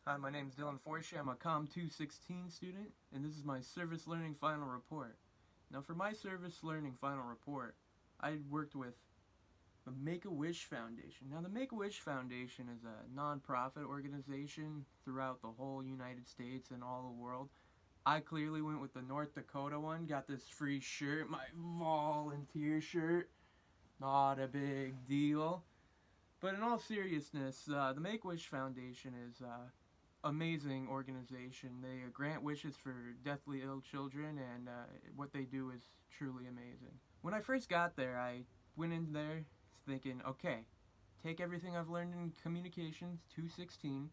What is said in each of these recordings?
Hi, my name is Dylan Forshey. I'm a COM 216 student, and this is my Service Learning Final Report. Now, for my Service Learning Final Report, I worked with the Make-A-Wish Foundation. Now, the Make-A-Wish Foundation is a non-profit organization throughout the whole United States and all the world. I clearly went with the North Dakota one, got this free shirt, my volunteer shirt. Not a big deal. But in all seriousness, the Make-A-Wish Foundation is amazing organization. They grant wishes for deathly ill children, and what they do is truly amazing. When I first got there, I went in there thinking, okay, take everything I've learned in Communications 216,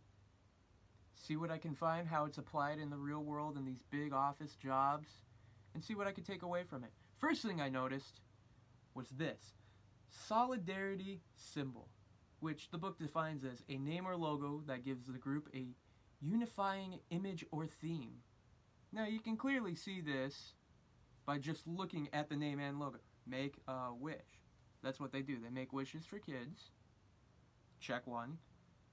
see what I can find, how it's applied in the real world in these big office jobs, and see what I could take away from it. First thing I noticed was this solidarity symbol, which the book defines as a name or logo that gives the group a unifying image or theme. Now you can clearly see this by just looking at the name and logo. Make a wish. That's what they do. They make wishes for kids. Check one.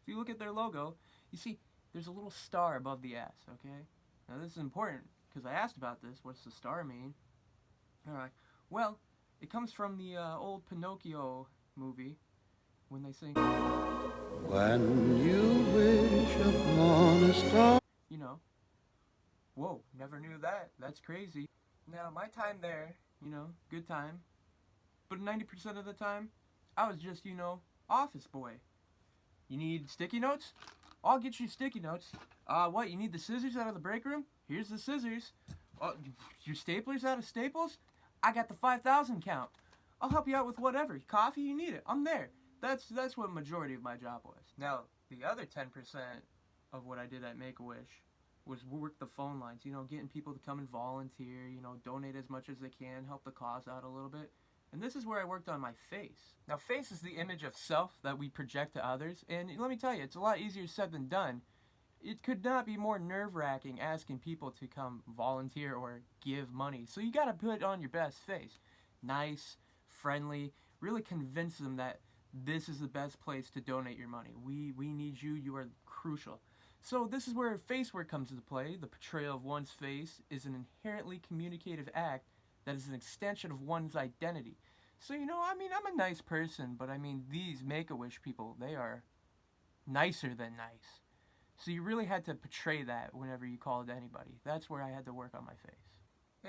If you look at their logo, you see there's a little star above the S, okay? Now this is important because I asked about this. What's the star mean? Alright, well, it comes from the old Pinocchio movie when they sing, When you wish upon a star. you know, whoa, never knew that. That's crazy. Now, my time there, good time. But 90% of the time, I was just, office boy. You need sticky notes? I'll get you sticky notes. What, you need the scissors out of the break room? Here's the scissors. Your staplers out of Staples? I got the 5,000 count. I'll help you out with whatever. Coffee, you need it. I'm there. That's what majority of my job was. Now, the other 10% of what I did at Make-A-Wish was work the phone lines, getting people to come and volunteer, donate as much as they can, help the cause out a little bit. And this is where I worked on my face. Now, face is the image of self that we project to others, and let me tell you, it's a lot easier said than done. It could not be more nerve-wracking asking people to come volunteer or give money. So you gotta put on your best face. Nice, friendly, really convince them that this is the best place to donate your money. We need you, you are crucial. So this is where face work comes into play. The portrayal of one's face is an inherently communicative act that is an extension of one's identity. So, I'm a nice person, but these Make-A-Wish people, they are nicer than nice. So you really had to portray that whenever you called anybody. That's where I had to work on my face.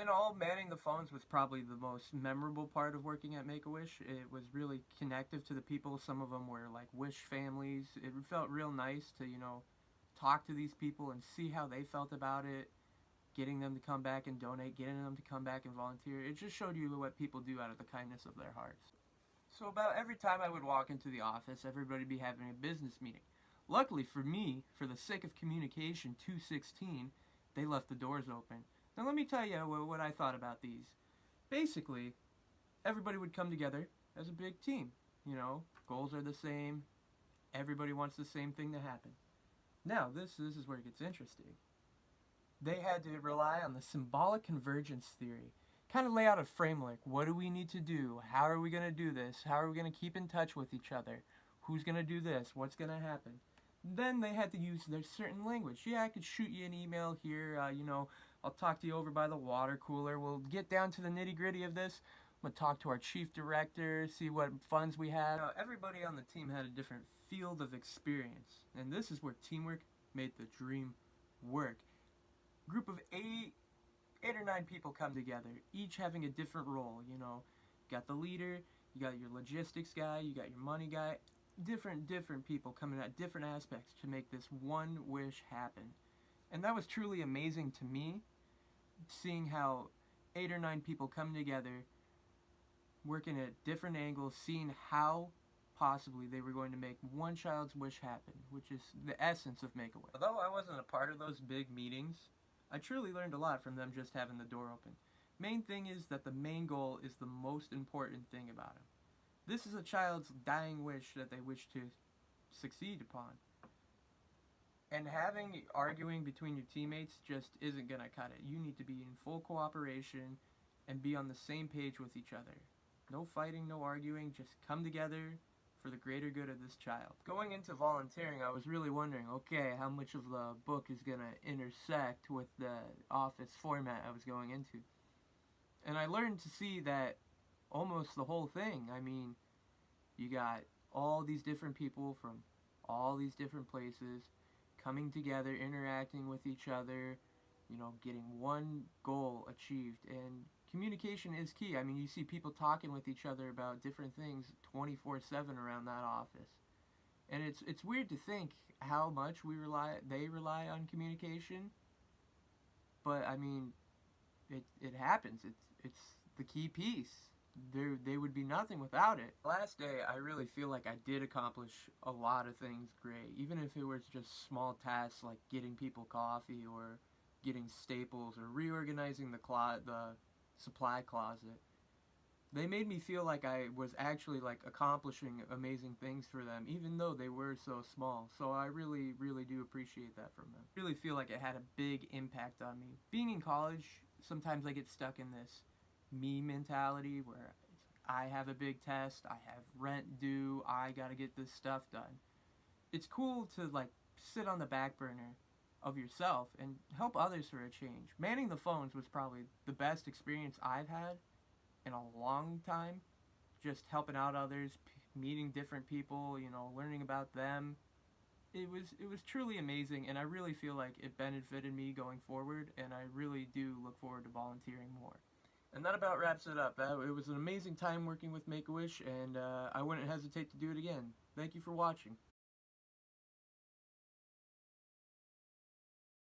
In all, manning the phones was probably the most memorable part of working at Make-A-Wish. It was really connective to the people. Some of them were like Wish families. It felt real nice to, talk to these people and see how they felt about it, getting them to come back and donate, getting them to come back and volunteer. It just showed you what people do out of the kindness of their hearts. So about every time I would walk into the office, everybody would be having a business meeting. Luckily for me, for the sake of Communication 216, they left the doors open. Now let me tell you what I thought about these. Basically, everybody would come together as a big team. Goals are the same. Everybody wants the same thing to happen. Now, this is where it gets interesting. They had to rely on the symbolic convergence theory. Kind of lay out a framework. What do we need to do? How are we going to do this? How are we going to keep in touch with each other? Who's going to do this? What's going to happen? Then they had to use their certain language. Yeah, I could shoot you an email here. I'll talk to you over by the water cooler. We'll get down to the nitty-gritty of this. I'm going to talk to our chief director, see what funds we have. Everybody on the team had a different field of experience. And this is where teamwork made the dream work. Group of eight or nine people come together, each having a different role. You got the leader, you got your logistics guy, you got your money guy. Different people coming at different aspects to make this one wish happen. And that was truly amazing to me, seeing how 8 or 9 people come together, working at different angles, seeing how possibly they were going to make one child's wish happen, which is the essence of Make-A-Wish. Although I wasn't a part of those big meetings, I truly learned a lot from them just having the door open. Main thing is that the main goal is the most important thing about them. This is a child's dying wish that they wish to succeed upon. And arguing between your teammates just isn't going to cut it. You need to be in full cooperation and be on the same page with each other. No fighting, no arguing, just come together, for the greater good of this child. Going into volunteering, I was really wondering, okay, how much of the book is going to intersect with the office format I was going into. And I learned to see that almost the whole thing. I mean, you got all these different people from all these different places coming together, interacting with each other, you know, getting one goal achieved. And communication is key. I mean, you see people talking with each other about different things 24/7 around that office. And it's weird to think how much they rely on communication. But I mean, it happens. It's the key piece. They would be nothing without it. Last day, I really feel like I did accomplish a lot of things great, even if it was just small tasks like getting people coffee or getting staples or reorganizing the supply closet. They made me feel like I was actually like accomplishing amazing things for them, even though they were so small. So I really, really do appreciate that from them. I really feel like it had a big impact on me. Being in college, sometimes I get stuck in this me mentality where I have a big test, I have rent due, I gotta get this stuff done. It's cool to like sit on the back burner of yourself and help others for a change. Manning the phones was probably the best experience I've had in a long time. Just helping out others, meeting different people, you know, learning about them. It was truly amazing, and I really feel like it benefited me going forward, and I really do look forward to volunteering more. And that about wraps it up. It was an amazing time working with Make-A-Wish, and I wouldn't hesitate to do it again. Thank you for watching.